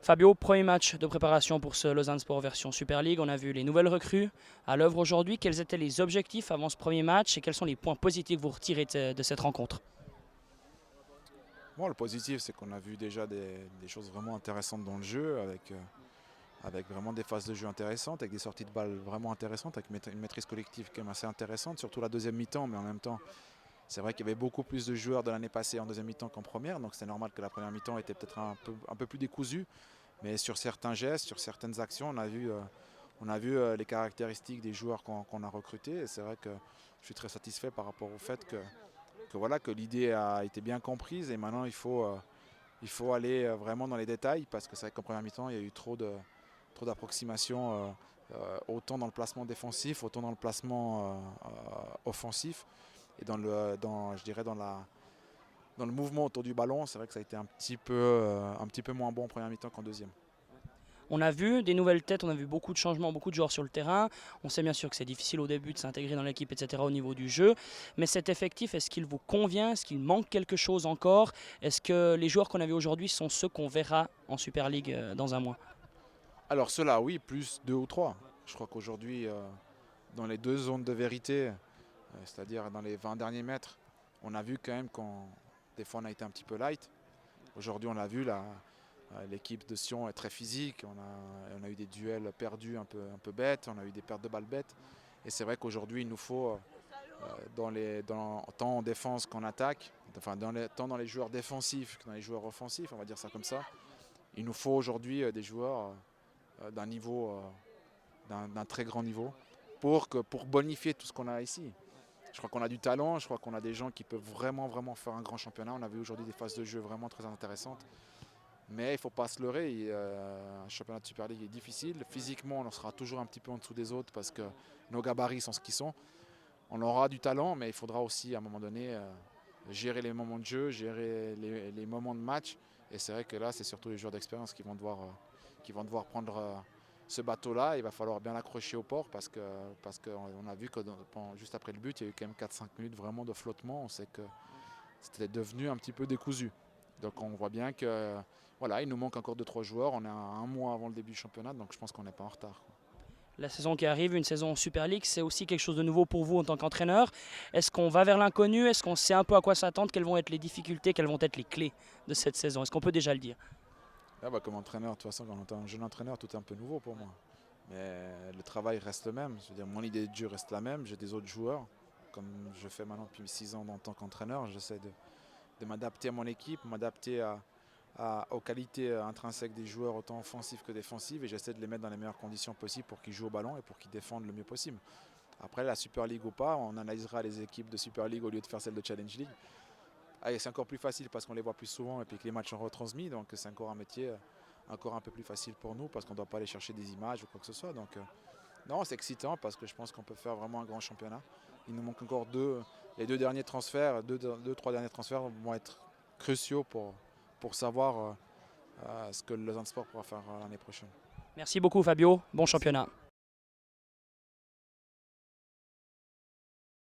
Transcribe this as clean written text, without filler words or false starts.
Fabio, premier match de préparation pour ce Lausanne Sport version Super League. On a vu les nouvelles recrues à l'œuvre aujourd'hui. Quels étaient les objectifs avant ce premier match et quels sont les points positifs que vous retirez de cette rencontre? Bon, le positif, c'est qu'on a vu déjà des choses vraiment intéressantes dans le jeu, avec vraiment des phases de jeu intéressantes, avec des sorties de balles vraiment intéressantes, avec une maîtrise collective quand même assez intéressante, surtout la deuxième mi-temps, mais en même temps, c'est vrai qu'il y avait beaucoup plus de joueurs de l'année passée en deuxième mi-temps qu'en première, donc c'est normal que la première mi-temps était peut-être un peu plus décousue, mais sur certains gestes, sur certaines actions, on a vu les caractéristiques des joueurs qu'on a recrutés, et c'est vrai que je suis très satisfait par rapport au fait que l'idée a été bien comprise et maintenant il faut aller vraiment dans les détails parce que c'est vrai qu'en première mi-temps il y a eu trop d'approximations autant dans le placement défensif, autant dans le placement offensif et je dirais dans le mouvement autour du ballon. C'est vrai que ça a été un petit peu moins bon en première mi-temps qu'en deuxième. On a vu des nouvelles têtes, on a vu beaucoup de changements, beaucoup de joueurs sur le terrain. On sait bien sûr que c'est difficile au début de s'intégrer dans l'équipe, etc. au niveau du jeu. Mais cet effectif, est-ce qu'il vous convient? Est-ce qu'il manque quelque chose encore? Est-ce que les joueurs qu'on a vus aujourd'hui sont ceux qu'on verra en Super League dans un mois? Alors ceux-là oui, plus deux ou trois. Je crois qu'aujourd'hui dans les deux zones de vérité, c'est-à-dire dans les 20 derniers mètres, on a vu quand même qu'on des fois on a été un petit peu light. Aujourd'hui on l'a vu là. L'équipe de Sion est très physique, on a eu des duels perdus un peu bêtes, on a eu des pertes de balles bêtes. Et c'est vrai qu'aujourd'hui, il nous faut, tant en défense qu'en attaque, enfin tant dans les joueurs défensifs que dans les joueurs offensifs, on va dire ça comme ça, il nous faut aujourd'hui des joueurs d'un niveau, d'un très grand niveau, pour bonifier tout ce qu'on a ici. Je crois qu'on a du talent, je crois qu'on a des gens qui peuvent vraiment, vraiment faire un grand championnat. On a vu aujourd'hui des phases de jeu vraiment très intéressantes. Mais il ne faut pas se leurrer, un championnat de Super League est difficile. Physiquement, on sera toujours un petit peu en dessous des autres parce que nos gabarits sont ce qu'ils sont. On aura du talent, mais il faudra aussi à un moment donné gérer les moments de jeu, gérer les moments de match. Et c'est vrai que là, c'est surtout les joueurs d'expérience qui vont devoir prendre ce bateau-là. Il va falloir bien l'accrocher au port parce qu'on a vu que juste après le but, il y a eu quand même 4-5 minutes vraiment de flottement. On sait que c'était devenu un petit peu décousu. Donc on voit bien que voilà, il nous manque encore 2-3 joueurs. On est à un mois avant le début du championnat, donc je pense qu'on n'est pas en retard. La saison qui arrive, une saison en Super League, c'est aussi quelque chose de nouveau pour vous en tant qu'entraîneur. Est-ce qu'on va vers l'inconnu? Est-ce qu'on sait un peu à quoi s'attendre? Quelles vont être les difficultés? Quelles vont être les clés de cette saison? Est-ce qu'on peut déjà le dire? Comme entraîneur, de toute façon, quand on est un jeune entraîneur, tout est un peu nouveau pour moi. Mais le travail reste le même. Je veux dire, mon idée de jeu reste la même. J'ai des autres joueurs. Comme je fais maintenant depuis 6 ans en tant qu'entraîneur, j'essaie de m'adapter à mon équipe, m'adapter aux qualités intrinsèques des joueurs, autant offensives que défensives, et j'essaie de les mettre dans les meilleures conditions possibles pour qu'ils jouent au ballon et pour qu'ils défendent le mieux possible. Après, la Super League ou pas, on analysera les équipes de Super League au lieu de faire celles de Challenge League. C'est encore plus facile parce qu'on les voit plus souvent et puis que les matchs sont retransmis, donc c'est encore un métier encore un peu plus facile pour nous parce qu'on ne doit pas aller chercher des images ou quoi que ce soit. Donc non, c'est excitant parce que je pense qu'on peut faire vraiment un grand championnat. Il nous manque encore les deux derniers transferts, trois derniers transferts vont être cruciaux pour savoir ce que le Lausanne Sport pourra faire l'année prochaine. Merci beaucoup Fabio, bon Merci. championnat.